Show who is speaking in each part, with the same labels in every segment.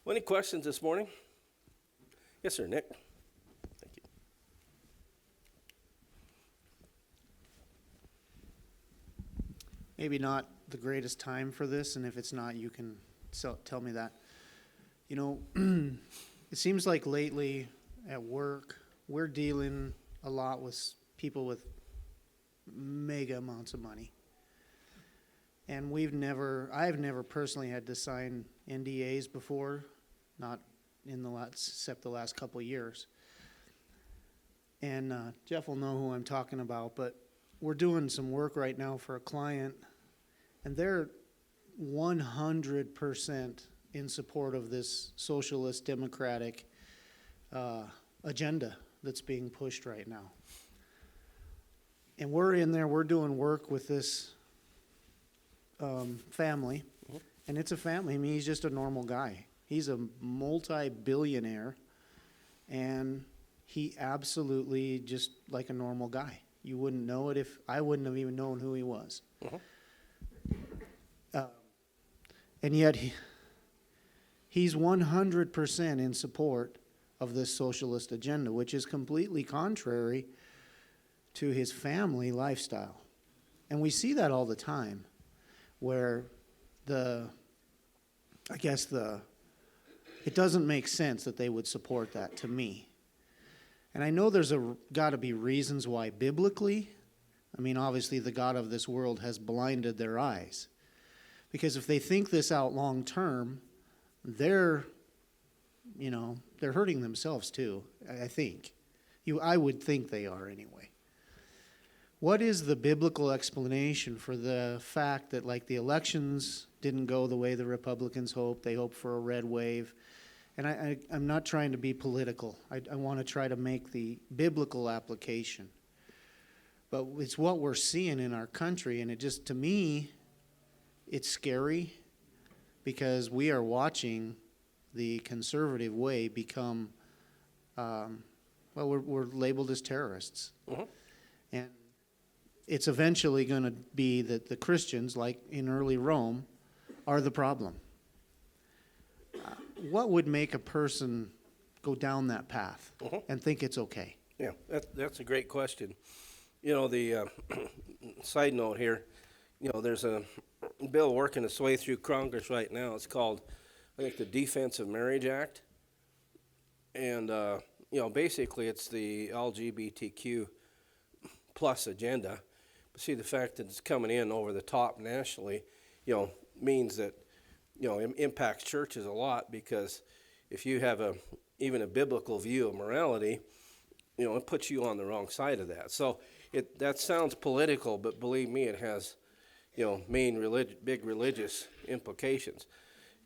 Speaker 1: Well, any questions this morning? Yes, sir, Nick. Thank you.
Speaker 2: Maybe not the greatest time for this, and if it's not, you can tell me that. You know, it seems like lately at work, we're dealing a lot with people with mega amounts of money. And I've never personally had to sign NDAs before, not in except the last couple of years. And Jeff will know who I'm talking about, but we're doing some work right now for a client, and they're 100% in support of this socialist democratic agenda that's being pushed right now. And we're in there, we're doing work with this family, and it's a family. I mean, he's just a normal guy. He's a multi-billionaire, and he absolutely just like a normal guy. You wouldn't know it if I wouldn't have even known who he was. And yet he's 100% in support of this socialist agenda, which is completely contrary to his family lifestyle. And we see that all the time, where it doesn't make sense that they would support that to me. And I know there's got to be reasons why biblically. I mean, obviously the God of this world has blinded their eyes. Because if they think this out long term, they're hurting themselves too, I think. I would think they are anyway. What is the biblical explanation for the fact that, like, the elections didn't go the way the Republicans hoped? They hoped for a red wave. And I'm not trying to be political. I want to try to make the biblical application. But it's what we're seeing in our country, and it just, to me, it's scary because we are watching the conservative way become, we're labeled as terrorists. And it's eventually going to be that the Christians, like in early Rome, are the problem. What would make a person go down that path and think it's okay?
Speaker 1: Yeah, that's a great question. You know, the side note here, you know, there's a bill working its way through Congress right now. It's called, I think, the Defense of Marriage Act. And, you know, basically it's the LGBTQ plus agenda. But see, the fact that it's coming in over the top nationally, you know, means that, you know, impacts churches a lot, because if you have even a biblical view of morality, you know, it puts you on the wrong side of that. So that sounds political, but believe me, it has, you know, big religious implications.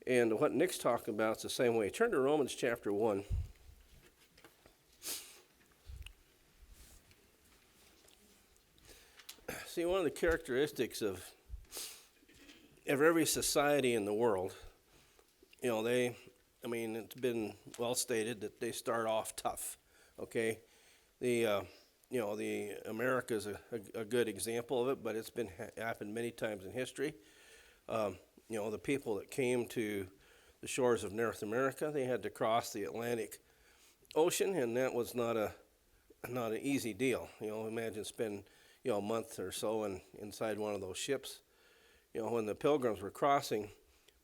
Speaker 1: And what Nick's talking about is the same way. Turn to Romans chapter 1. See, one of the characteristics of every society in the world, you know, it's been well stated that they start off tough, okay? The America is a good example of it, but it's happened many times in history. You know, the people that came to the shores of North America, they had to cross the Atlantic Ocean, and that was not an easy deal. You know, imagine spending, you know, a month or so inside one of those ships. You know, when the Pilgrims were crossing,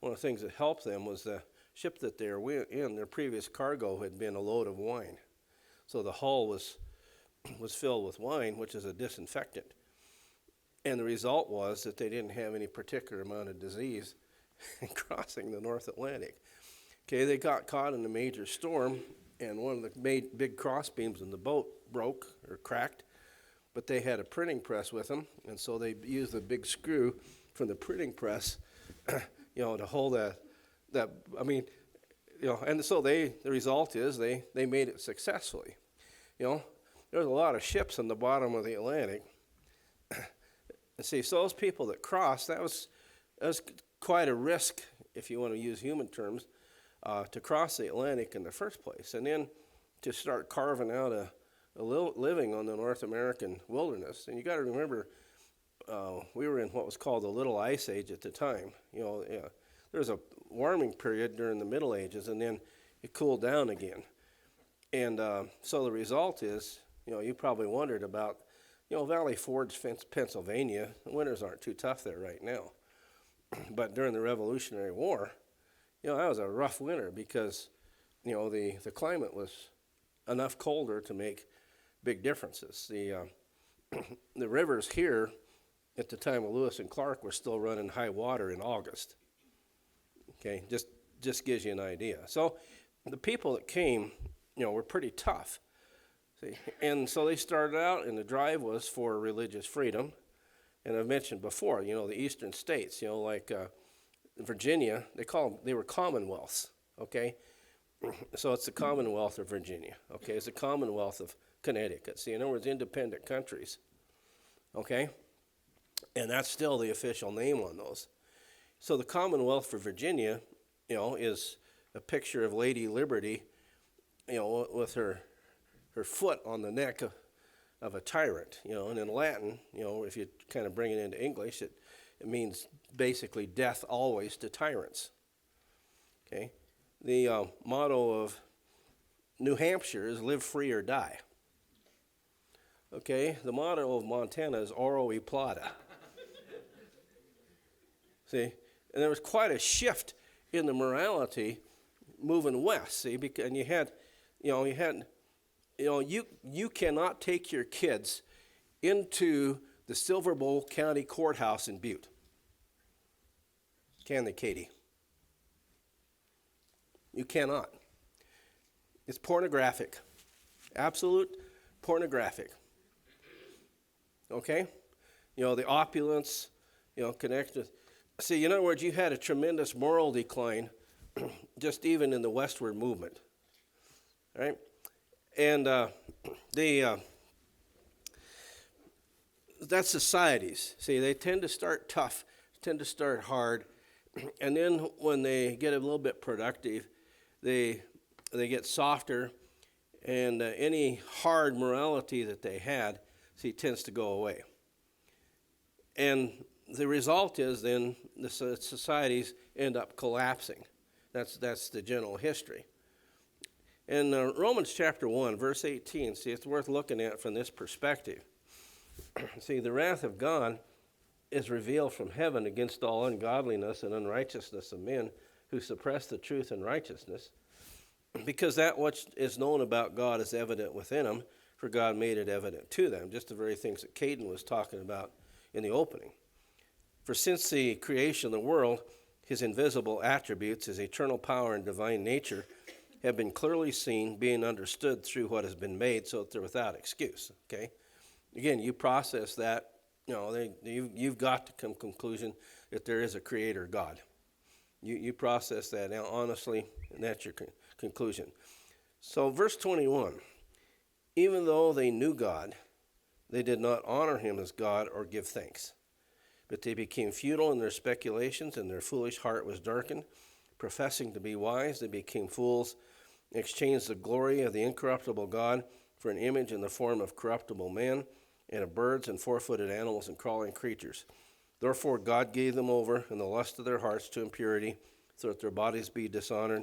Speaker 1: one of the things that helped them was the ship that they were in. Their previous cargo had been a load of wine, so the hull was filled with wine, which is a disinfectant. And the result was that they didn't have any particular amount of disease in crossing the North Atlantic. Okay, they got caught in a major storm, and one of the big cross beams in the boat broke or cracked, but they had a printing press with them, and so they used the big screw from the printing press, you know, to hold that. I mean, you know, and so the result is they made it successfully. You know, there's a lot of ships on the bottom of the Atlantic. And see, so those people that crossed, that was quite a risk, if you want to use human terms, to cross the Atlantic in the first place, and then to start carving out a living on the North American wilderness. And you got to remember, we were in what was called the Little Ice Age at the time. You know, there was a warming period during the Middle Ages, and then it cooled down again. And so the result is, you probably wondered about, Valley Forge, Pennsylvania. The winters aren't too tough there right now. But during the Revolutionary War, that was a rough winter because, the climate was enough colder to make big differences. The rivers here at the time of Lewis and Clark were still running high water in August. Okay, just gives you an idea. So the people that came, were pretty tough. See, and so they started out, and the drive was for religious freedom. And I've mentioned before, the eastern states, like Virginia, they were commonwealths. Okay, so it's the Commonwealth of Virginia. Okay, it's the Commonwealth of Connecticut. See, in other words, independent countries. Okay, and that's still the official name on those. So the Commonwealth for Virginia, is a picture of Lady Liberty, with her foot on the neck of a tyrant, and in Latin, if you kind of bring it into English, it means basically death always to tyrants. Okay, the motto of New Hampshire is live free or die. Okay, the motto of Montana is Oro y Plata. See, and there was quite a shift in the morality moving west. See, and you cannot take your kids into the Silver Bowl County Courthouse in Butte. Can they, Katie? You cannot. It's pornographic. Absolute pornographic. Okay? The opulence, connected. See, in other words, you had a tremendous moral decline just even in the westward movement. Right? And that's societies. See, they tend to start tough, tend to start hard, and then when they get a little bit productive, they get softer, and any hard morality that they had, tends to go away. And the result is then the societies end up collapsing. That's the general history. In Romans chapter 1, verse 18, it's worth looking at from this perspective. The wrath of God is revealed from heaven against all ungodliness and unrighteousness of men who suppress the truth and righteousness, because that which is known about God is evident within them, for God made it evident to them. Just the very things that Caden was talking about in the opening. For since the creation of the world, his invisible attributes, his eternal power and divine nature, have been clearly seen, being understood through what has been made, so that they're without excuse. Okay, again, you process that. You've got to come to the conclusion that there is a creator God. You process that now honestly, and that's your conclusion. So, verse 21. Even though they knew God, they did not honor him as God or give thanks. But they became futile in their speculations, and their foolish heart was darkened. Professing to be wise, they became fools, and exchanged the glory of the incorruptible God for an image in the form of corruptible man, and of birds and four-footed animals and crawling creatures. Therefore God gave them over in the lust of their hearts to impurity, so that their bodies be dishonored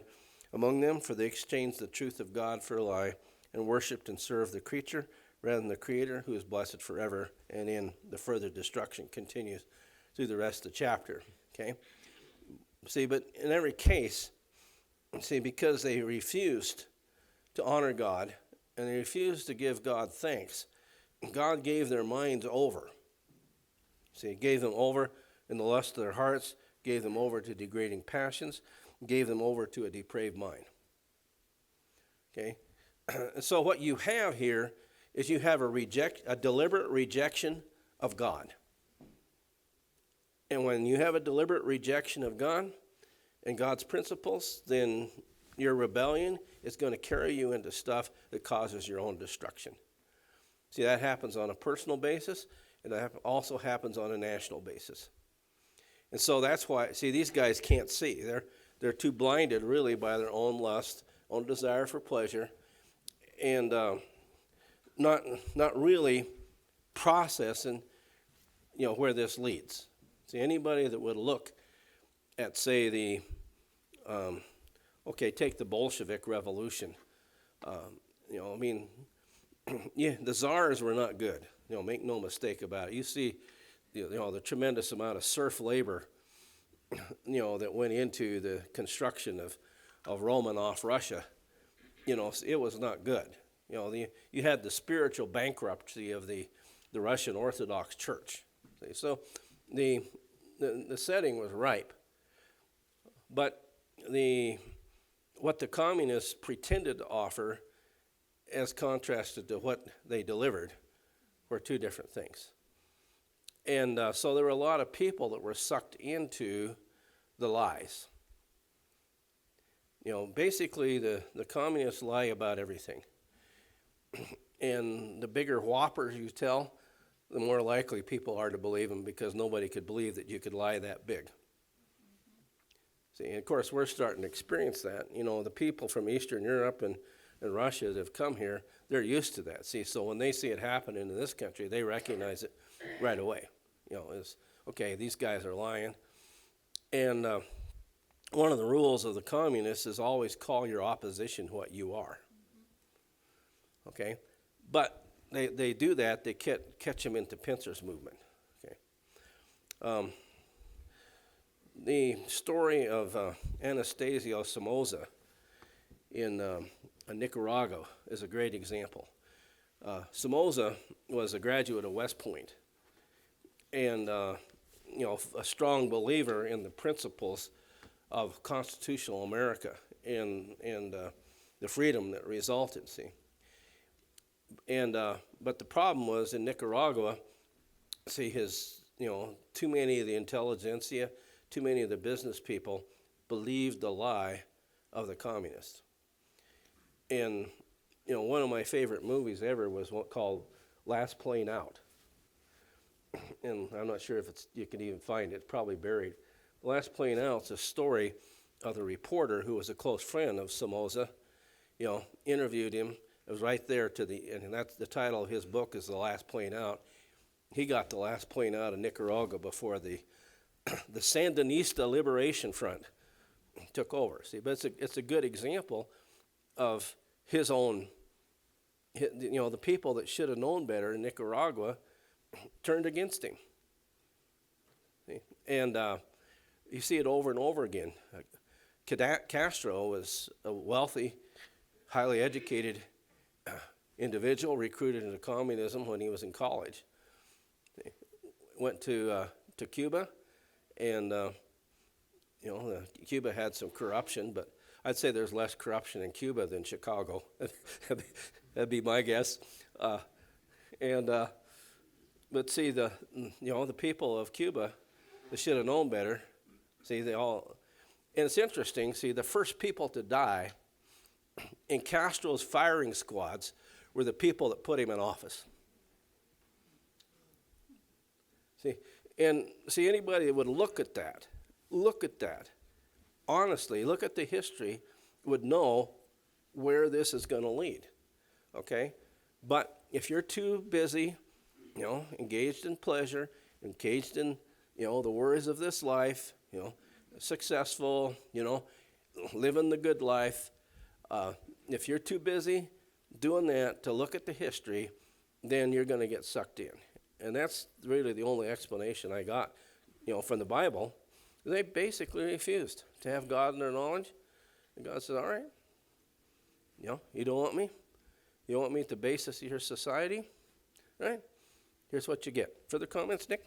Speaker 1: among them, for they exchanged the truth of God for a lie, and worshipped and served the creature rather than the Creator, who is blessed forever. And in the further destruction continues through the rest of the chapter. Okay? But in every case, because they refused to honor God, and they refused to give God thanks, God gave their minds over. Gave them over in the lust of their hearts, gave them over to degrading passions, gave them over to a depraved mind. Okay? So what you have here is you have a deliberate rejection of God. And when you have a deliberate rejection of God and God's principles, then your rebellion is going to carry you into stuff that causes your own destruction. That happens on a personal basis, and that also happens on a national basis. And so that's why, these guys can't see. They're too blinded, really, by their own lust, own desire for pleasure, and not really processing, where this leads. Anybody that would look at, say, the Okay, take the Bolshevik Revolution. I mean, yeah, the czars were not good. Make no mistake about it. You see, the tremendous amount of serf labor, that went into the construction of Romanov Russia. It was not good. You had the spiritual bankruptcy of the Russian Orthodox Church. See? So the setting was ripe. But what the communists pretended to offer as contrasted to what they delivered were two different things. And so there were a lot of people that were sucked into the lies. Basically the communists lie about everything. And the bigger whoppers you tell, the more likely people are to believe them, because nobody could believe that you could lie that big. See, and of course, we're starting to experience that. The people from Eastern Europe and Russia that have come here, they're used to that. See, so when they see it happen in this country, they recognize it right away. It's, okay, these guys are lying. And one of the rules of the communists is always call your opposition what you are. Okay? But they do that, they catch them into pincers movement. Okay? The story of Anastasio Somoza in Nicaragua is a great example. Somoza was a graduate of West Point and a strong believer in the principles of constitutional America and the freedom that resulted, see. And but the problem was in Nicaragua, see, too many of the intelligentsia, too many of the business people believed the lie of the communists. And one of my favorite movies ever was one called Last Plane Out. And I'm not sure if you can even find it, it's probably buried. Last Plane Out's a story of the reporter who was a close friend of Somoza, interviewed him. It was right there and that's the title of his book is The Last Plane Out. He got the last plane out of Nicaragua before the Sandinista Liberation Front took over. See, but it's a good example of his own, the people that should have known better in Nicaragua turned against him. See? And you see it over and over again. Castro was a wealthy, highly educated individual recruited into communism when he was in college. Went to Cuba, and Cuba had some corruption, but I'd say there's less corruption in Cuba than Chicago. That'd be my guess. But see, the people of Cuba, they should have known better. See, and it's interesting. See, the first people to die in Castro's firing squads were the people that put him in office. See, anybody that would look at that, honestly, look at the history, would know where this is going to lead, okay? But if you're too busy, engaged in pleasure, engaged in, the worries of this life, successful, living the good life, if you're too busy doing that to look at the history, then you're going to get sucked in. And that's really the only explanation I got, from the Bible. They basically refused to have God in their knowledge. And God said, all right, you don't want me? You want me at the basis of your society? All right, here's what you get. Further comments, Nick?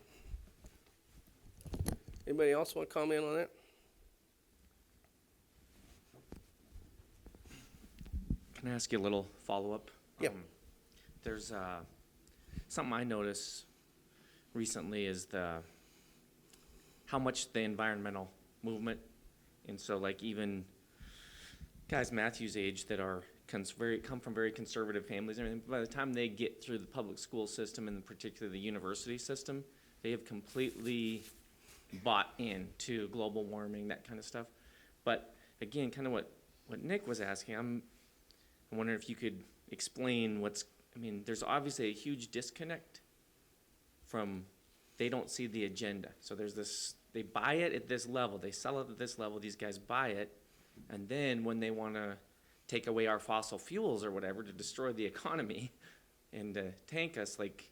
Speaker 1: Anybody else want to comment on that?
Speaker 3: Can I ask you a little follow-up?
Speaker 1: Yeah.
Speaker 3: There's something I noticed recently is how much the environmental movement, and so like even guys Matthew's age that are come from very conservative families and everything, by the time they get through the public school system and particularly the university system, they have completely bought into global warming, that kind of stuff. But again, kind of what Nick was asking, I'm wondering if you could explain there's obviously a huge disconnect from, they don't see the agenda. So there's this, they buy it at this level, they sell it at this level, these guys buy it, And then when they want to take away our fossil fuels or whatever to destroy the economy and to tank us, like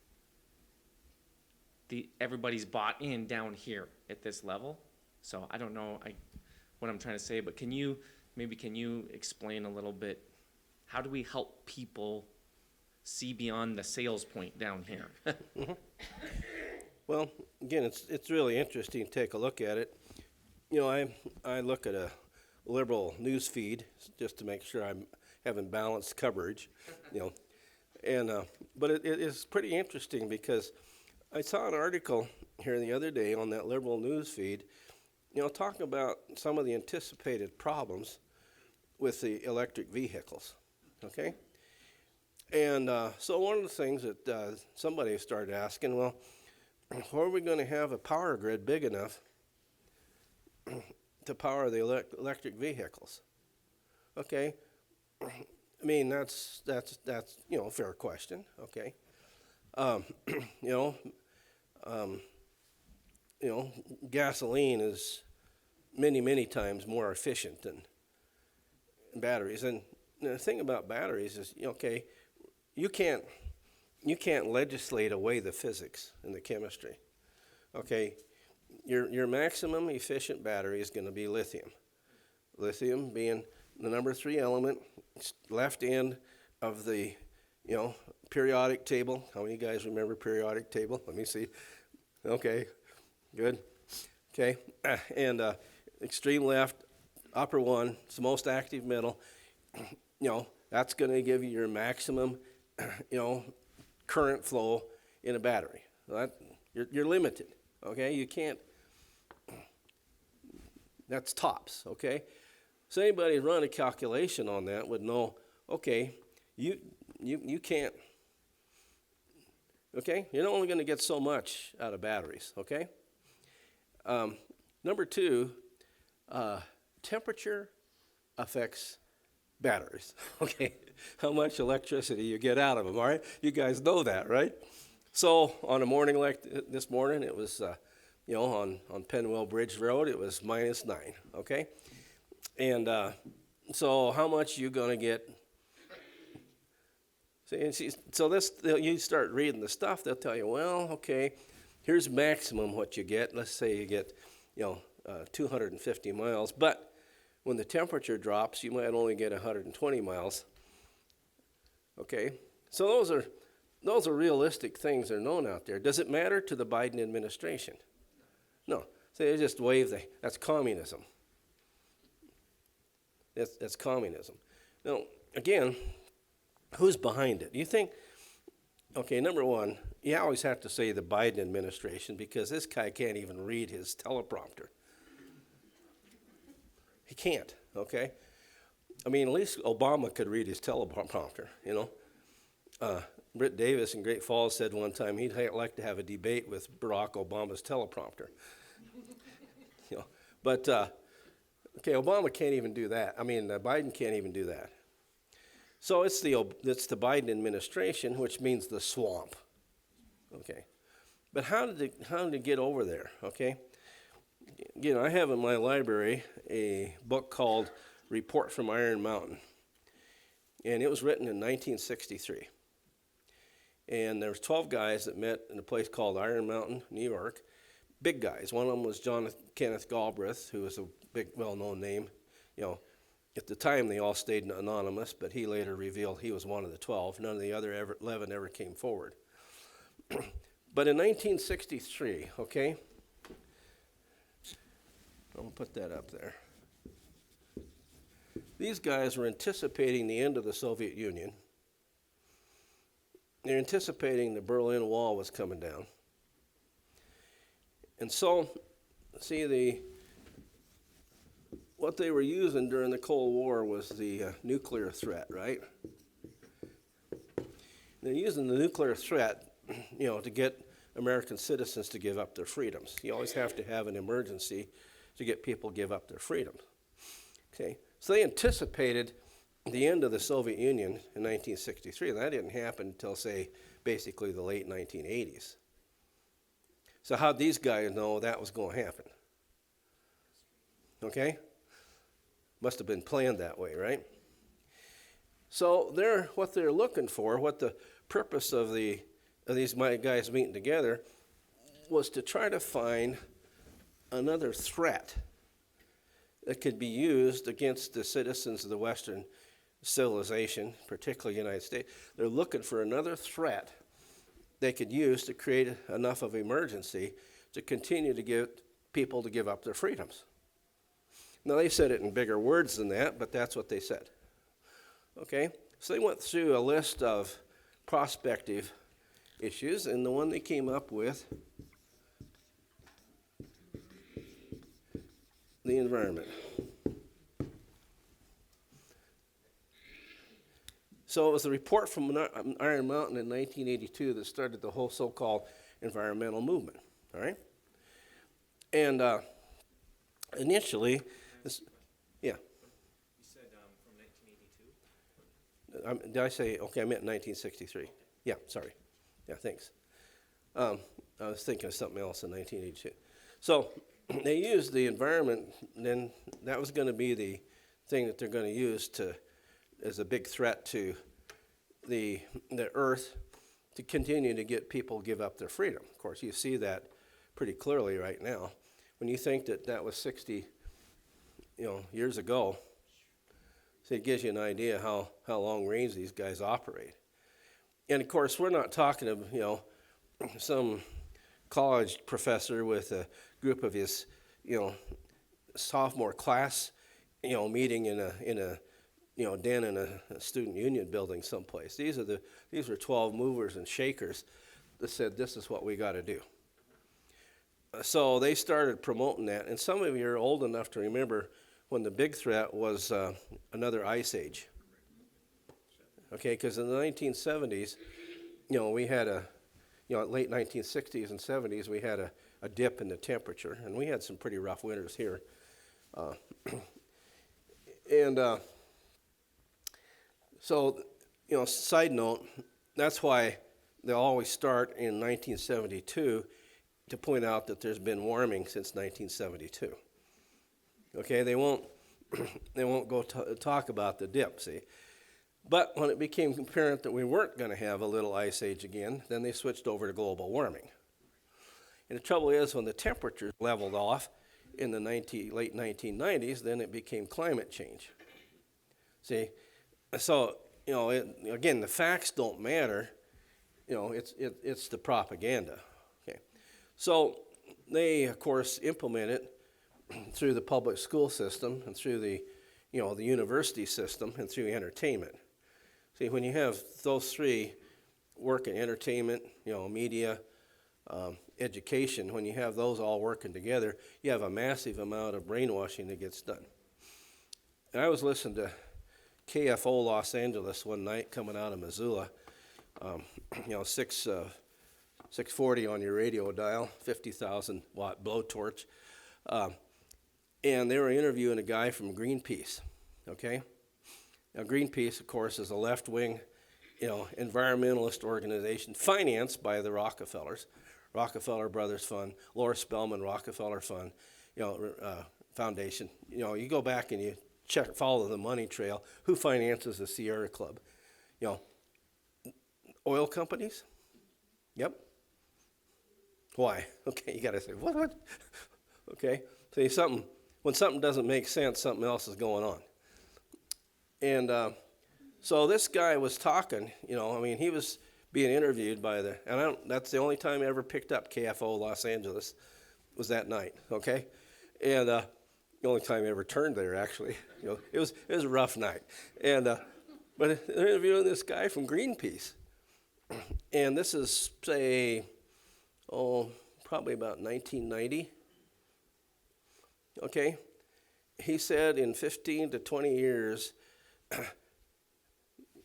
Speaker 3: everybody's bought in down here at this level. So I don't know what I'm trying to say, but can you explain a little bit, how do we help people see beyond the sales point down here?
Speaker 1: Well, again, it's really interesting to take a look at it. You know, I look at a liberal news feed just to make sure I'm having balanced coverage, you know. And but it is pretty interesting because I saw an article here the other day on that liberal news feed, you know, talking about some of the anticipated problems with the electric vehicles, okay? And so one of the things that somebody started asking, well, are we going to have a power grid big enough to power the electric vehicles? Okay, I mean that's you know, a fair question. Okay, you know, gasoline is many times more efficient than batteries. And the thing about batteries is, okay, you can't legislate away the physics and the chemistry. Okay, your maximum efficient battery is going to be lithium. Lithium being the number 3 element, left end of the, you know, periodic table. How many of you guys remember periodic table? Let me see. Okay, good. Okay, and extreme left, upper one, it's the most active metal. You know, that's going to give you your maximum, you know, current flow in a battery. You're limited. Okay, you can't. That's tops. Okay, so anybody run a calculation on that would know. Okay, you can't. Okay, you're only going to get so much out of batteries. Okay. Number 2, temperature affects batteries. Okay, how much electricity you get out of them. All right, you guys know that, right? So on a morning like this morning, it was, you know, on Penwell Bridge Road, it was -9. Okay, and so how much you gonna get? See, so this, you start reading the stuff, they'll tell you, well, okay, here's maximum what you get. Let's say you get, you know, 250 miles, but when the temperature drops, you might only get 120 miles. Okay, so those are realistic things that are known out there. Does it matter to the Biden administration? No. So they just wave that's communism. That's communism. Now, again, who's behind it? You think, okay, number 1, you always have to say the Biden administration because this guy can't even read his teleprompter. He can't, okay? I mean, at least Obama could read his teleprompter, you know? Britt Davis in Great Falls said one time he'd like to have a debate with Barack Obama's teleprompter. You know, but, okay, Obama can't even do that. I mean, Biden can't even do that. So it's the Biden administration, which means the swamp. Okay, but how did it get over there? Okay, you know, I have in my library a book called Report from Iron Mountain, and it was written in 1963. And there was 12 guys that met in a place called Iron Mountain, New York. Big guys. One of them was Kenneth Galbraith, who was a big, well-known name. You know, at the time they all stayed anonymous, but he later revealed he was one of the 12. None of the other 11 ever came forward. But in 1963, okay, I'm going to put that up there. These guys were anticipating the end of the Soviet Union. They're anticipating the Berlin Wall was coming down. And so, see, what they were using during the Cold War was the nuclear threat, right? They're using the nuclear threat, you know, to get American citizens to give up their freedoms. You always have to have an emergency to get people to give up their freedoms. Okay, so they anticipated the end of the Soviet Union in 1963. That didn't happen until, say, basically the late 1980s. So how'd these guys know that was going to happen? Okay? must have been planned that way, right? So what they're looking for, what the purpose of these my guys meeting together was to try to find another threat that could be used against the citizens of the Western civilization, particularly the United States. They're looking for another threat they could use to create enough of emergency to continue to get people to give up their freedoms. Now, they said it in bigger words than that, but that's what they said. Okay? So they went through a list of prospective issues, and the one they came up with, the environment. So it was a report from Iron Mountain in 1982 that started the whole so-called environmental movement, all right? And initially, yeah.
Speaker 3: You said from 1982?
Speaker 1: Did I say, okay, I meant 1963. Yeah, sorry. Yeah, thanks. I was thinking of something else in 1982. So they used the environment, and then that was going to be the thing that they're going to use as a big threat to the earth to continue to get people give up their freedom. Of course, you see that pretty clearly right now. When you think that was 60 years ago, so it gives you an idea how long range these guys operate. And of course, we're not talking of some college professor with a group of his sophomore class meeting in a den in a student union building someplace. These were 12 movers and shakers that said, this is what we got to do. So they started promoting that, and some of you are old enough to remember when the big threat was another ice age. Okay, because in the 1970s, we had late 1960s and 70s, we had a dip in the temperature, and we had some pretty rough winters here. So, side note, that's why they always start in 1972 to point out that there's been warming since 1972. Okay, they won't go talk about the dip, see. But when it became apparent that we weren't going to have a little ice age again, then they switched over to global warming. And the trouble is, when the temperatures leveled off in the late 1990s, then it became climate change. See, so again, the facts don't matter. It's the propaganda. Okay, so they of course implement it through the public school system and through the university system and through entertainment. See, when you have those three working, entertainment, media, education, when you have those all working together, you have a massive amount of brainwashing that gets done. And I was listening to KFO Los Angeles one night coming out of Missoula, 640 on your radio dial, 50,000 watt blowtorch. And they were interviewing a guy from Greenpeace, okay? Now, Greenpeace, of course, is a left-wing, environmentalist organization financed by the Rockefellers, Rockefeller Brothers Fund, Laura Spelman Rockefeller Fund, Foundation. You go back and you follow the money trail. Who finances the Sierra Club? Oil companies? Yep. Why? Okay, you got to say, what? Okay, see, when something doesn't make sense, something else is going on. And so this guy was talking, he was being interviewed by that's the only time I ever picked up KFO Los Angeles was that night, okay? And the only time I ever turned there, actually. It was a rough night. And but they're interviewing this guy from Greenpeace. And this is, say, probably about 1990. Okay? He said in 15 to 20 years,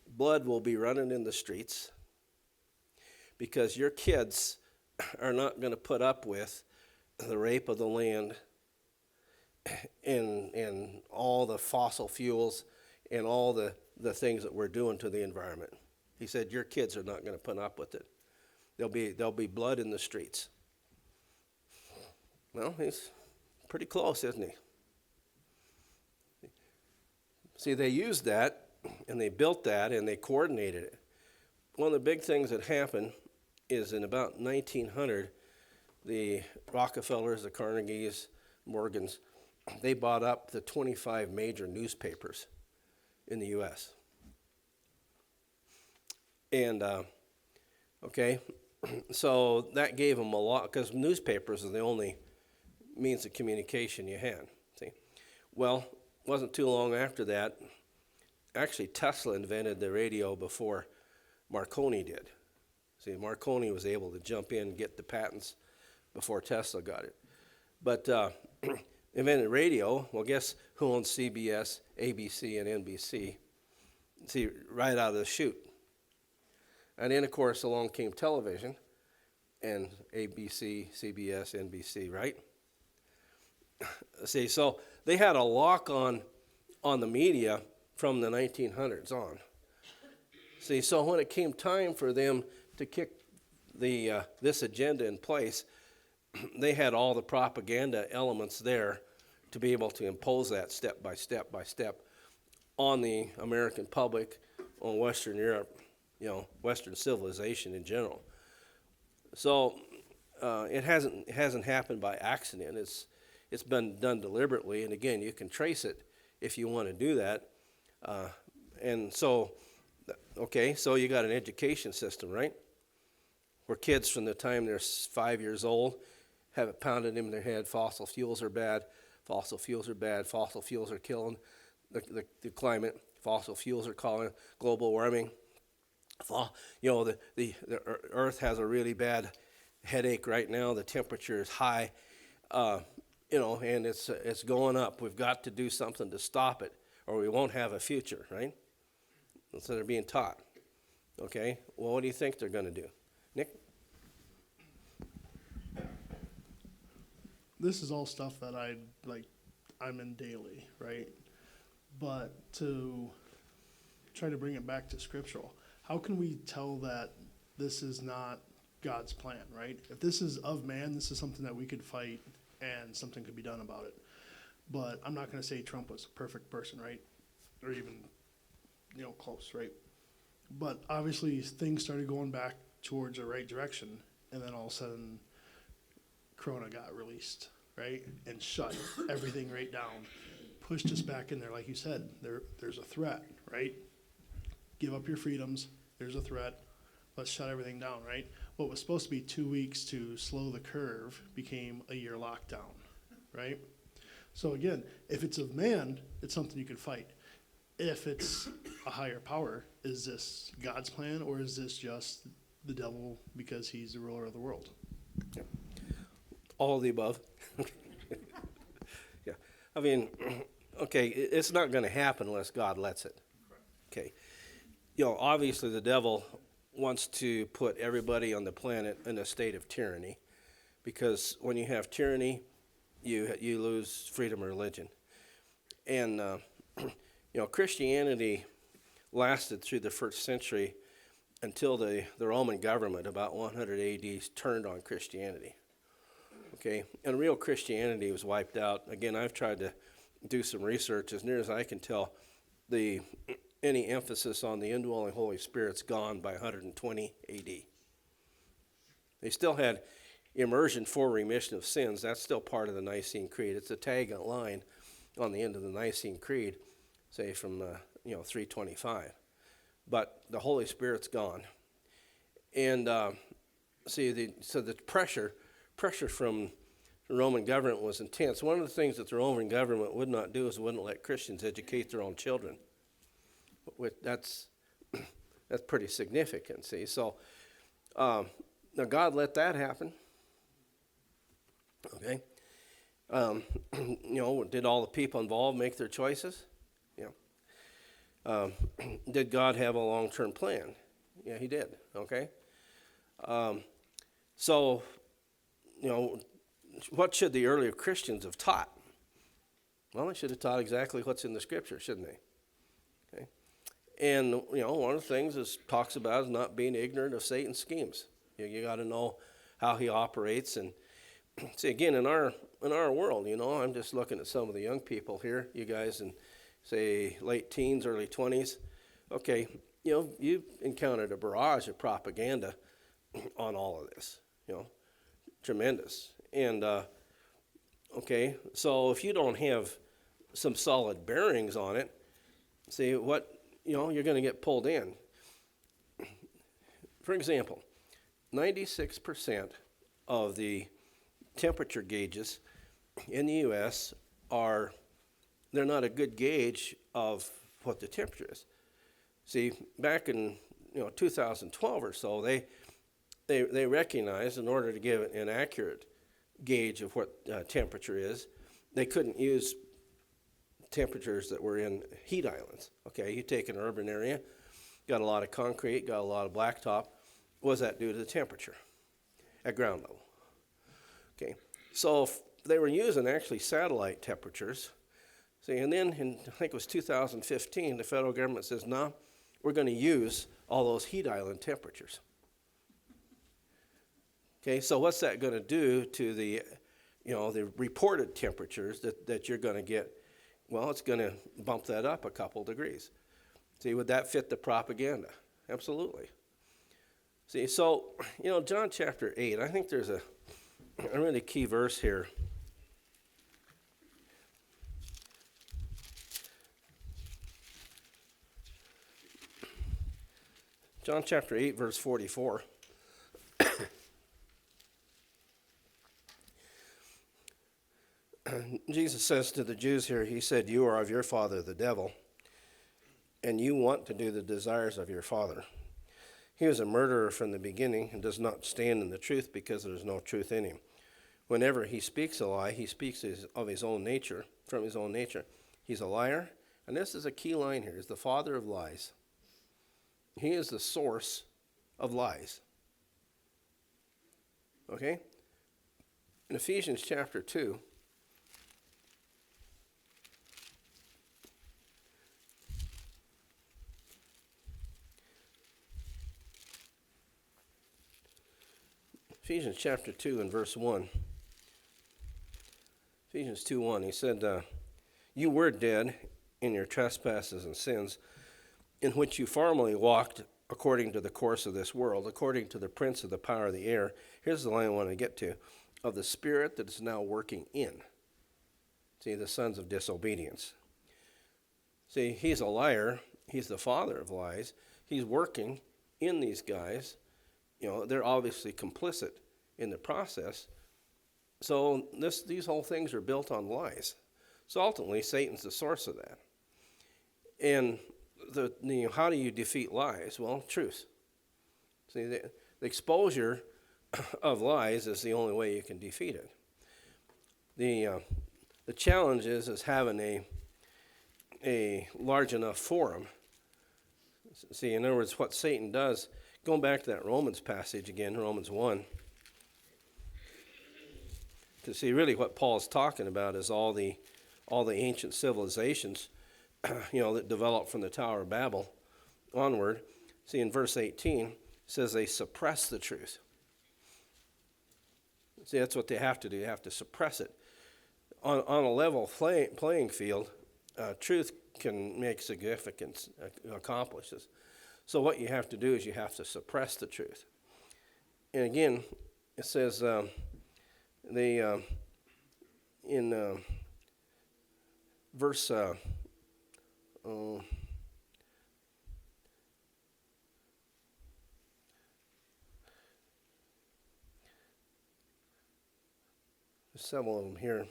Speaker 1: blood will be running in the streets because your kids are not going to put up with the rape of the land and all the fossil fuels and all the things that we're doing to the environment. He said your kids are not going to put up with it. There'll be blood in the streets. Well, he's pretty close, isn't he? See, they used that, and they built that, and they coordinated it. One of the big things that happened is in about 1900, the Rockefellers, the Carnegies, Morgans, they bought up the 25 major newspapers in the U.S. And, okay, so that gave them a lot, because newspapers are the only means of communication you had, see. Well, it wasn't too long after that, actually Tesla invented the radio before Marconi did. See, Marconi was able to jump in and get the patents before Tesla got it. But invented radio, well, guess who owns CBS, ABC, and NBC? See, right out of the chute. And then, of course, along came television, and ABC, CBS, NBC, right? See, so they had a lock on the media from the 1900s on. See, so when it came time for them to kick this agenda in place, they had all the propaganda elements there to be able to impose that step by step by step on the American public, on Western Europe, Western civilization in general. So it hasn't happened by accident. It's been done deliberately, and again, you can trace it if you want to do that. And so, okay, so you got an education system, right? Where kids from the time they're 5 years old have it pounded in their head, fossil fuels are bad, fossil fuels are bad, fossil fuels are killing the climate, fossil fuels are causing global warming. The Earth has a really bad headache right now, the temperature is high, and it's going up. We've got to do something to stop it, or we won't have a future, right? So they're being taught. Okay, well, what do you think they're going to do? Nick?
Speaker 4: This is all stuff that I'm in daily, right? But to try to bring it back to scriptural, how can we tell that this is not God's plan, right? If this is of man, this is something that we could fight and something could be done about it. But I'm not going to say Trump was a perfect person, right? Or even, close, right? But obviously things started going back towards the right direction, and then all of a sudden Corona got released, right? And shut everything right down, pushed us back in there. Like you said, there's a threat, right? Give up your freedoms, there's a threat, let's shut everything down, right? What was supposed to be 2 weeks to slow the curve became a year lockdown, right? So again, if it's of man, it's something you could fight. If it's a higher power, is this God's plan, or is this just the devil because he's the ruler of the world?
Speaker 1: Yeah. All of the above. Yeah. I mean, okay, it's not going to happen unless God lets it. Okay. Obviously the devil wants to put everybody on the planet in a state of tyranny, because when you have tyranny, you lose freedom of religion. And, Christianity lasted through the first century until the Roman government, about 100 AD, turned on Christianity. Okay, and real Christianity was wiped out. Again, I've tried to do some research. As near as I can tell, any emphasis on the indwelling Holy Spirit's gone by 120 AD. They still had immersion for remission of sins. That's still part of the Nicene Creed. It's a tag line on the end of the Nicene Creed, say from 325. But the Holy Spirit's gone. And so the pressure from the Roman government was intense. One of the things that the Roman government would not do is wouldn't let Christians educate their own children. That's pretty significant, see. So now God let that happen. Okay. Did all the people involved make their choices? Yeah. Did God have a long-term plan? Yeah, he did. Okay. So, what should the earlier Christians have taught? Well, they should have taught exactly what's in the scripture, shouldn't they? Okay. And, one of the things it talks about is not being ignorant of Satan's schemes. You got to know how he operates. And see, again, in our world, I'm just looking at some of the young people here, you guys, and say late teens, early 20s, okay, you've encountered a barrage of propaganda on all of this, tremendous. And, okay, so if you don't have some solid bearings on it, see you're going to get pulled in. For example, 96% of the temperature gauges in the U.S. they're not a good gauge of what the temperature is. See, back in 2012 or so, they recognized in order to give an accurate gauge of what temperature is, they couldn't use temperatures that were in heat islands. Okay, you take an urban area, got a lot of concrete, got a lot of blacktop. What was that due to the temperature at ground level? Okay, so if they were using actually satellite temperatures. See, and then I think it was 2015, the federal government says, no, we're going to use all those heat island temperatures. Okay, so what's that going to do to the reported temperatures that you're going to get? Well, it's going to bump that up a couple degrees. See, would that fit the propaganda? Absolutely. See, so, John chapter 8, I think there's a really key verse here. John chapter 8, verse 44. Jesus says to the Jews here, he said, you are of your father, the devil, and you want to do the desires of your father. He was a murderer from the beginning and does not stand in the truth because there is no truth in him. Whenever he speaks a lie, he speaks of his own nature, from his own nature. He's a liar, and this is a key line here, is the father of lies. He is the source of lies. Okay? In Ephesians chapter 2, Ephesians chapter 2 and verse 1. Ephesians 2:1, he said, you were dead in your trespasses and sins, in which you formerly walked according to the course of this world, according to the prince of the power of the air. Here's the line I want to get to. Of the spirit that is now working in. See, the sons of disobedience. See, he's a liar. He's the father of lies. He's working in these guys. They're obviously complicit in the process. So these whole things are built on lies. So ultimately, Satan's the source of that. And how do you defeat lies? Well, truth. See, the exposure of lies is the only way you can defeat it. The challenge is having a large enough forum. See, in other words, what Satan does, going back to that Romans passage again, Romans 1, to see really what Paul's talking about is all the ancient civilizations, that developed from the Tower of Babel onward. See, in verse 18, it says they suppress the truth. See, that's what they have to do. They have to suppress it. On a level playing field, truth can make significant accomplishes. So what you have to do is you have to suppress the truth. And again, it says in verse several of them here.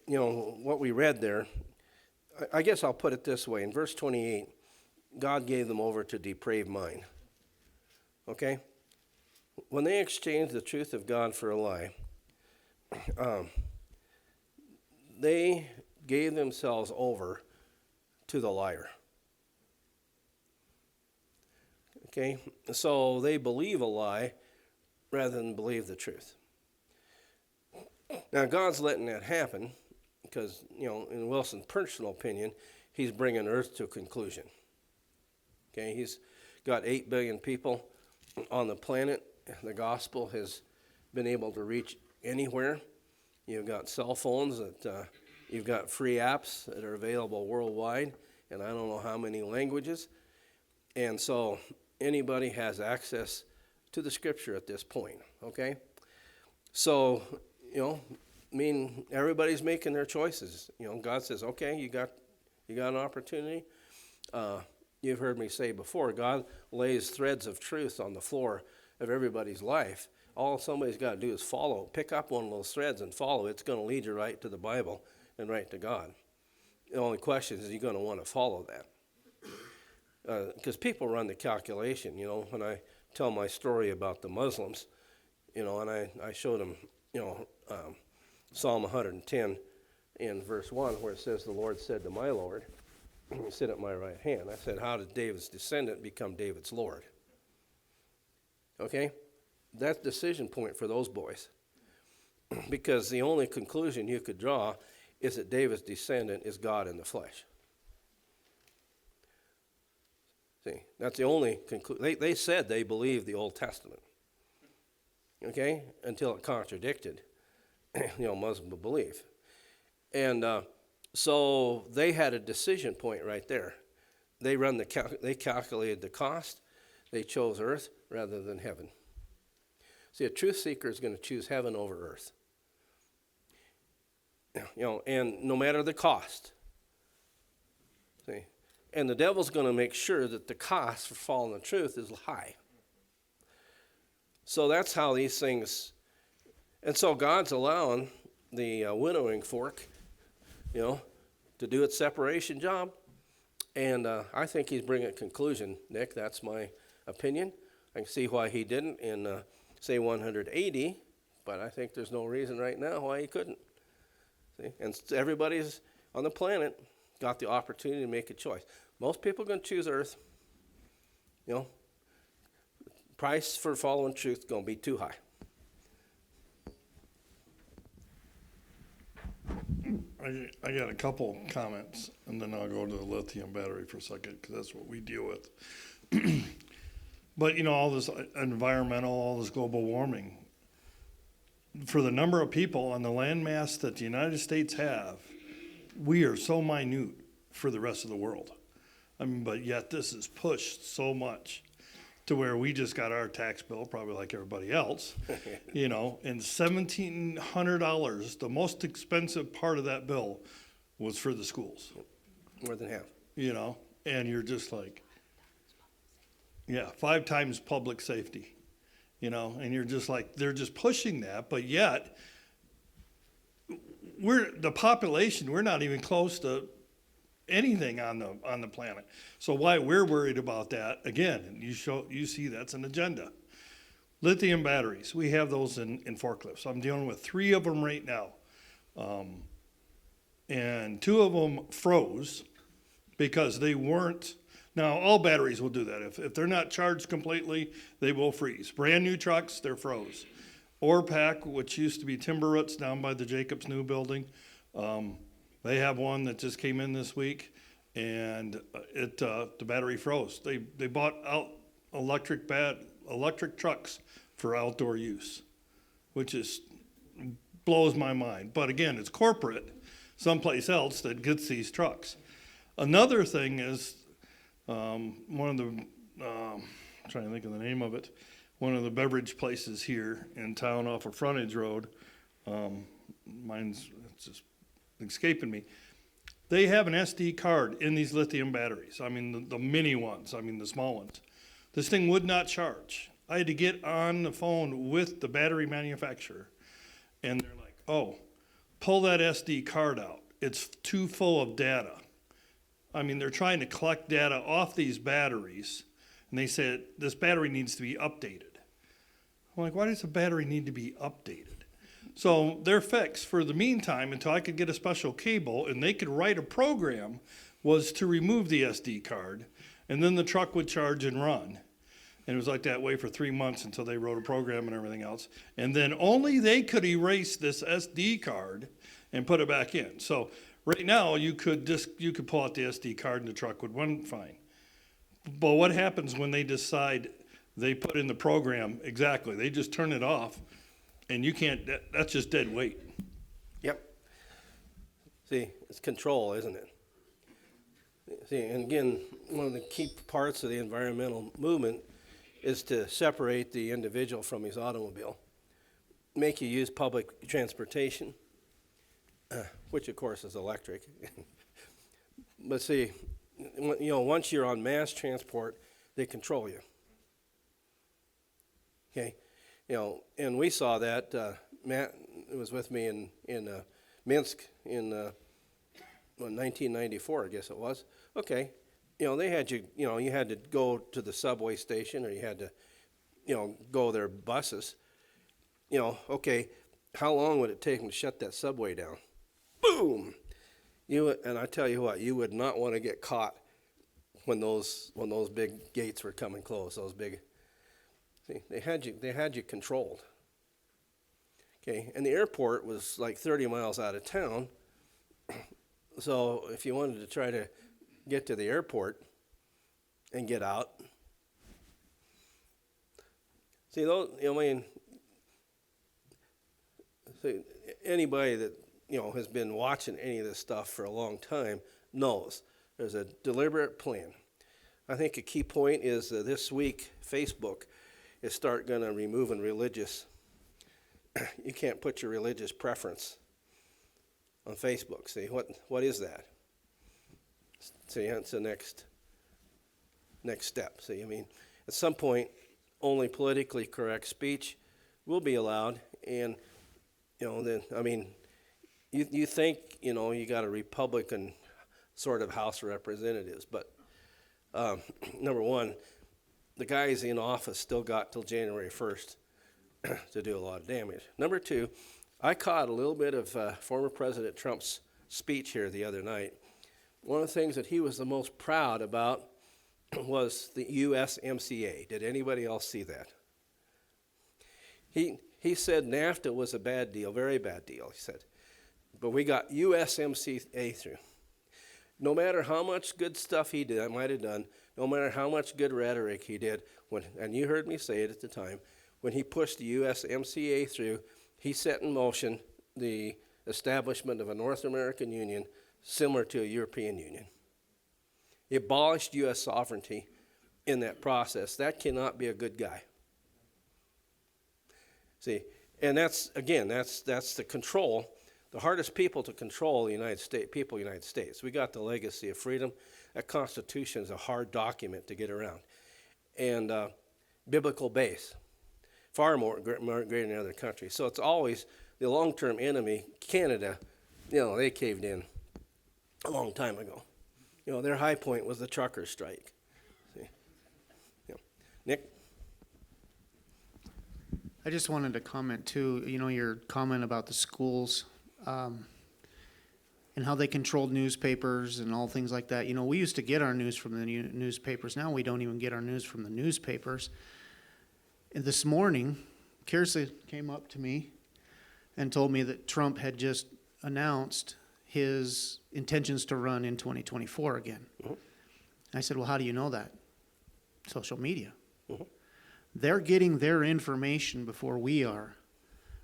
Speaker 1: What we read there, I guess I'll put it this way. In verse 28, God gave them over to depraved mind. Okay? When they exchanged the truth of God for a lie, they gave themselves over to the liar. Okay? So they believe a lie rather than believe the truth. Now, God's letting that happen because, in Wilson's personal opinion, he's bringing Earth to a conclusion. Okay, he's got 8 billion people on the planet. The gospel has been able to reach anywhere. You've got cell phones you've got free apps that are available worldwide, and I don't know how many languages. And so anybody has access to the scripture at this point, okay? So, everybody's making their choices. God says, okay, you got an opportunity. You've heard me say before, God lays threads of truth on the floor of everybody's life. All somebody's got to do is follow, pick up one of those threads and follow. It's going to lead you right to the Bible and right to God. The only question is, you're going to want to follow that. Because people run the calculation, when I tell my story about the Muslims, and I showed them, Psalm 110 in verse 1, where it says, the Lord said to my Lord, sit at my right hand. I said, how did David's descendant become David's Lord? Okay? That's decision point for those boys. Because the only conclusion you could draw is that David's descendant is God in the flesh. See, that's the only conclusion. They said they believed the Old Testament. Okay? Until it contradicted, Muslim belief. And so they had a decision point right there. They calculated the cost. They chose earth rather than heaven. See, a truth seeker is going to choose heaven over earth. And no matter the cost. See, and the devil's going to make sure that the cost for following the truth is high. So that's how these things. And so God's allowing the winnowing fork, to do its separation job. And I think he's bringing a conclusion, Nick. That's my opinion. I can see why he didn't in, say, 180, but I think there's no reason right now why he couldn't. See? And everybody's on the planet got the opportunity to make a choice. Most people are going to choose earth. Price for following truth is going to be too high.
Speaker 5: I got a couple comments, and then I'll go to the lithium battery for a second, because that's what we deal with. But, all this environmental, all this global warming, for the number of people on the landmass that the United States have, we are so minute for the rest of the world. But yet this is pushed so much to where we just got our tax bill, probably like everybody else, and $1,700, the most expensive part of that bill was for the schools.
Speaker 1: More than half.
Speaker 5: And you're just like, 5 times public safety, and you're just like, they're just pushing that, but yet the population, we're not even close to anything on the planet. So why we're worried about that, again, you see that's an agenda. Lithium batteries, we have those in forklifts. I'm dealing with 3 of them right now. And 2 of them froze because they weren't. Now, all batteries will do that. If they're not charged completely, they will freeze. Brand new trucks, they're froze. Orpac, which used to be Timber Roots down by the Jacobs New building, they have one that just came in this week, and the battery froze. They bought out electric trucks for outdoor use, which blows my mind. But again, it's corporate, someplace else that gets these trucks. Another thing is one of the I'm trying to think of the name of it. One of the beverage places here in town off of Frontage Road. It's just escaping me. They have an SD card in these lithium batteries. the mini ones, the small ones. This thing would not charge. I had to get on the phone with the battery manufacturer, and they're like, oh, pull that SD card out. It's too full of data. They're trying to collect data off these batteries, and they said, this battery needs to be updated. I'm like, why does a battery need to be updated? So their fix for the meantime, until I could get a special cable and they could write a program, was to remove the SD card, and then the truck would charge and run. And it was like that way for 3 months until they wrote a program and everything else. And then only they could erase this SD card and put it back in. So right now you could pull out the SD card and the truck would run fine. But what happens when they decide they put in the program exactly? They just turn it off, and you can't. That's just dead weight.
Speaker 1: See, it's control, isn't it? See, and again, one of the key parts of the environmental movement is to separate the individual from his automobile, make you use public transportation, which of course is electric. But see, once you're on mass transport, they control you. Okay, and we saw that. Matt was with me in Minsk in 1994, I guess it was. Okay, they had you. You had to go to the subway station, or you had to, go their buses. Okay, how long would it take them to shut that subway down? Boom! And I tell you what, you would not want to get caught when those big gates were coming close. Those big. See, they had you controlled. Okay, and the airport was like 30 miles out of town. So if you wanted to try to get to the airport and get out, see those. See, anybody that has been watching any of this stuff for a long time knows there's a deliberate plan. I think a key point is this week Facebook is going to removing religious. You can't put your religious preference on Facebook. See, what is that? See, that's the next step. See, at some point, only politically correct speech will be allowed, and you think you got a Republican sort of House of Representatives, but number one, the guys in office still got till January 1st to do a lot of damage. Number two, I caught a little bit of former President Trump's speech here the other night. One of the things that he was the most proud about was the USMCA. Did anybody else see that? He said NAFTA was a bad deal, very bad deal, he said. But we got USMCA through. No matter how much good stuff he might have done, no matter how much good rhetoric he did, and you heard me say it at the time, when he pushed the USMCA through, he set in motion the establishment of a North American Union similar to a European Union. He abolished U.S. sovereignty in that process. That cannot be a good guy. See, and that's the control. The hardest people to control the United States. We got the legacy of freedom. That Constitution is a hard document to get around. And biblical base, far more greater than other countries. So it's always the long-term enemy, Canada, they caved in a long time ago. Their high point was the truckers' strike. See? Nick?
Speaker 2: I just wanted to comment too, your comment about the schools and how they controlled newspapers and all things like that. We used to get our news from the newspapers. Now we don't even get our news from the newspapers. And this morning, Kiersey came up to me and told me that Trump had just announced his intentions to run in 2024 again. Uh-huh. I said, well, how do you know that? Social media. Uh-huh. They're getting their information before we are,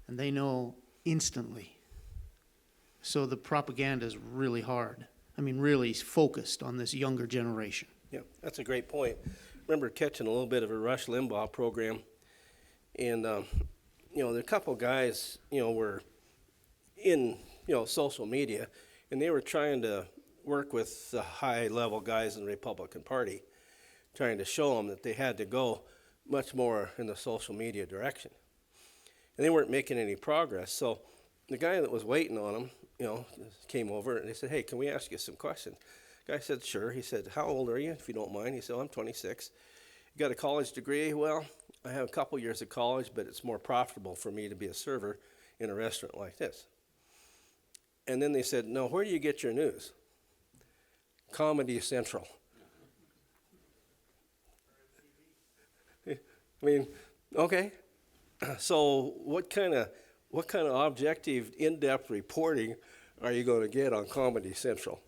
Speaker 2: and they know instantly. So the propaganda is really hard. Really focused on this younger generation.
Speaker 1: Yeah, that's a great point. Remember catching a little bit of a Rush Limbaugh program, and there are a couple guys, were in social media, and they were trying to work with the high-level guys in the Republican Party, trying to show them that they had to go much more in the social media direction. And they weren't making any progress. So the guy that was waiting on them, came over and they said, hey, can we ask you some questions? The guy said, sure. He said, how old are you, if you don't mind? He said, I'm 26. You got a college degree? Well, I have a couple years of college, but it's more profitable for me to be a server in a restaurant like this. And then they said, no, where do you get your news? Comedy Central. Okay. So what kind of objective, in-depth reporting are you going to get on Comedy Central?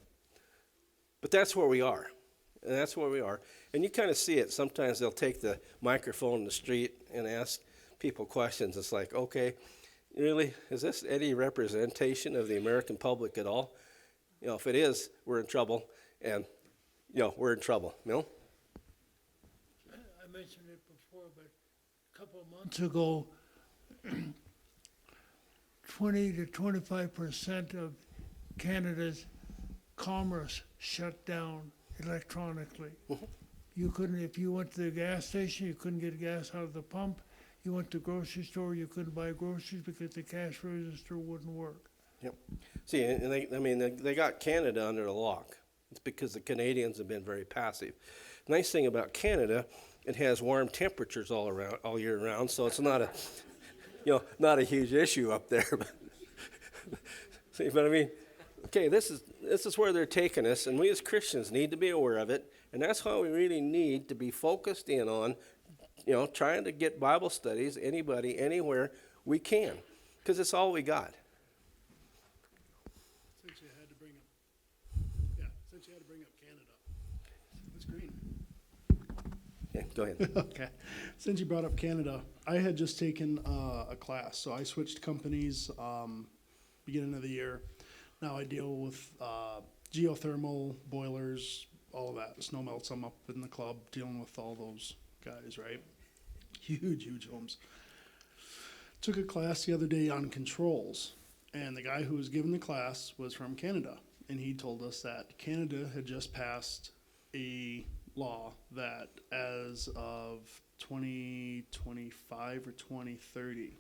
Speaker 1: But that's where we are. And that's where we are. And you kind of see it. Sometimes they'll take the microphone in the street and ask people questions. It's like, okay, really, is this any representation of the American public at all? You know, if it is, we're in trouble, and, you know, we're in trouble, you know?
Speaker 6: I mentioned it before, but a couple of months ago, 20 to 25% of Canada's commerce shut down electronically. You couldn't, if you went to the gas station, you couldn't get gas out of the pump. You went to the grocery store, you couldn't buy groceries because the cash register wouldn't work.
Speaker 1: Yep. See, and they got Canada under the lock. It's because the Canadians have been very passive. Nice thing about Canada, it has warm temperatures all year round, so it's not a, you know, not a huge issue up there. See, but I mean, okay, this is where they're taking us, and we as Christians need to be aware of it, and that's why we really need to be focused in on, you know, trying to get Bible studies, anybody, anywhere we can, because it's all we got.
Speaker 4: Since you had to bring up, since you had to bring up Canada. It's green.
Speaker 1: Yeah, go ahead.
Speaker 4: Okay. Since you brought up Canada, I had just taken a class, so I switched companies beginning of the year. Now I deal with geothermal boilers, all of that. Snow melts. I'm up in the club dealing with all those guys, right? Huge homes. Took a class the other day on controls, and the guy who was giving the class was from Canada, and he told us that Canada had just passed a law that as of 2025 or 2030,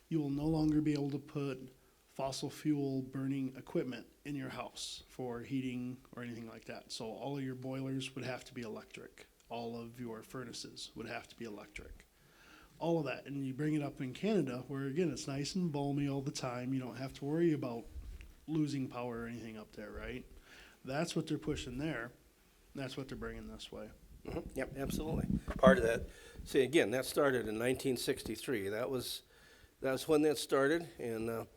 Speaker 4: you will no longer be able to put fossil fuel burning equipment in your house for heating or anything like that. So all of your boilers would have to be electric. All of your furnaces would have to be electric. All of that. And you bring it up in Canada, where again, it's nice and balmy all the time. You don't have to worry about losing power or anything up there, right? That's what they're pushing there. That's what they're bringing this way.
Speaker 1: Mhm. Yep, absolutely. Part of that. See, again, that started in 1963. That's when that started, and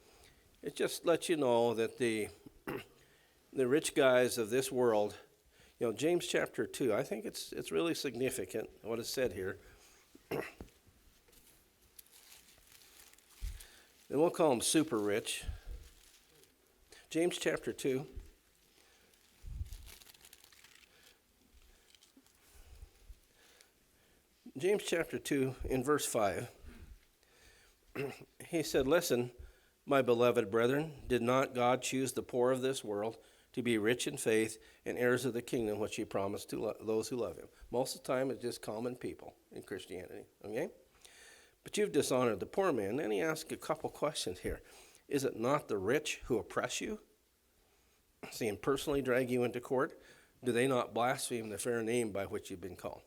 Speaker 1: it just lets you know that the the rich guys of this world, you know, James chapter 2, I think it's really significant what is said here. And we'll call them super rich. James chapter 2. James chapter 2 in verse 5. He said, "Listen, my beloved brethren, did not God choose the poor of this world to be rich in faith and heirs of the kingdom which he promised to those who love him?" Most of the time, it's just common people in Christianity, okay? "But you've dishonored the poor man." Then he asks a couple questions here. "Is it not the rich who oppress you? See, and personally drag you into court? Do they not blaspheme the fair name by which you've been called?"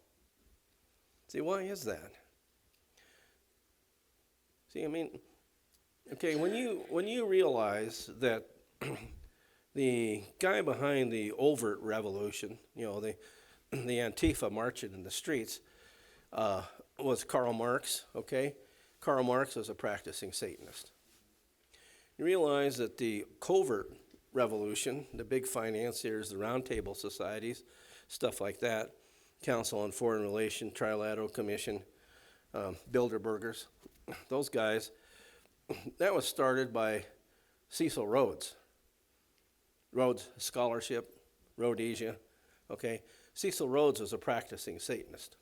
Speaker 1: See, why is that? See, I mean, okay, when you realize that the guy behind the overt revolution, you know, the Antifa marching in the streets, was Karl Marx, okay? Karl Marx was a practicing Satanist. You realize that the covert revolution, the big financiers, the roundtable societies, stuff like that, Council on Foreign Relations, Trilateral Commission, Bilderbergers, those guys, that was started by Cecil Rhodes. Rhodes Scholarship, Rhodesia, okay? Cecil Rhodes was a practicing Satanist.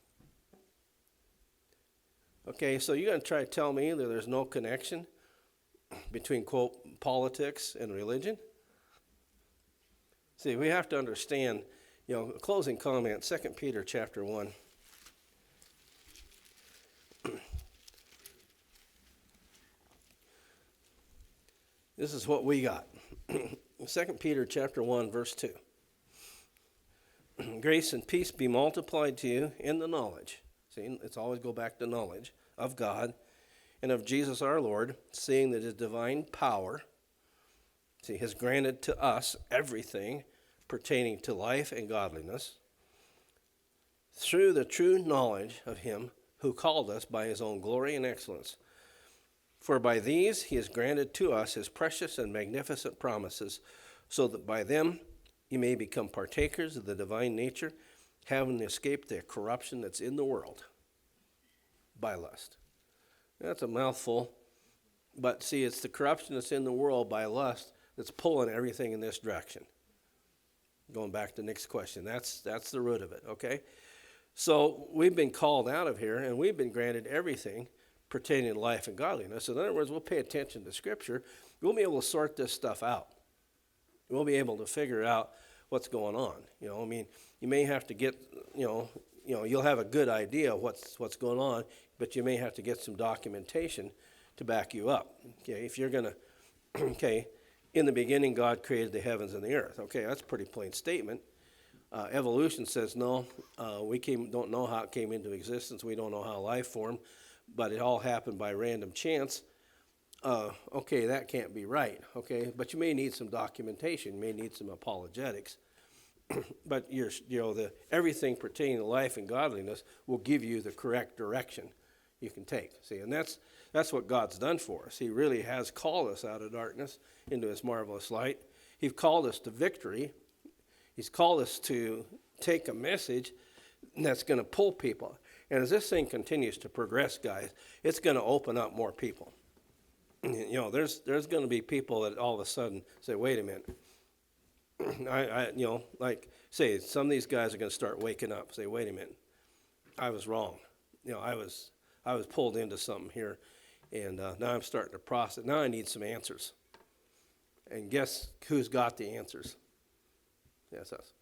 Speaker 1: Okay, so you're going to try to tell me that there's no connection between, quote, politics and religion? See, we have to understand, you know, a closing comment, 2 Peter chapter 1. This is what we got. 2 Peter chapter 1, verse 2. "Grace and peace be multiplied to you in the knowledge." See, it's always go back to knowledge of God and of Jesus our Lord, seeing that his divine power, see, has granted to us everything pertaining to life and godliness, through the true knowledge of him who called us by his own glory and excellence. For by these he has granted to us his precious and magnificent promises, so that by them you may become partakers of the divine nature, having escaped the corruption that's in the world by lust. That's a mouthful, but see, it's the corruption that's in the world by lust that's pulling everything in this direction. Going back to the next question, that's the root of it, okay? So we've been called out of here, and we've been granted everything pertaining to life and godliness. In other words, we'll pay attention to Scripture. We'll be able to sort this stuff out. We'll be able to figure out what's going on. You know, I mean, you may have to get, you'll have a good idea of what's going on, but you may have to get some documentation to back you up. Okay, if you're gonna, okay, in the beginning God created the heavens and the earth. Okay, that's a pretty plain statement. Evolution says no. We don't know how it came into existence. We don't know how life formed, but it all happened by random chance. Okay, that can't be right. Okay, but you may need some documentation. You may need some apologetics. But everything pertaining to life and godliness will give you the correct direction you can take. See, and that's what God's done for us. He really has called us out of darkness into His marvelous light. He's called us to victory. He's called us to take a message that's going to pull people. And as this thing continues to progress, guys, it's going to open up more people. You know, there's going to be people that all of a sudden say, wait a minute. Like, say, some of these guys are going to start waking up, say, wait a minute, I was wrong. You know, I was pulled into something here, and now I'm starting to process. Now I need some answers. And guess who's got the answers? Yes, us.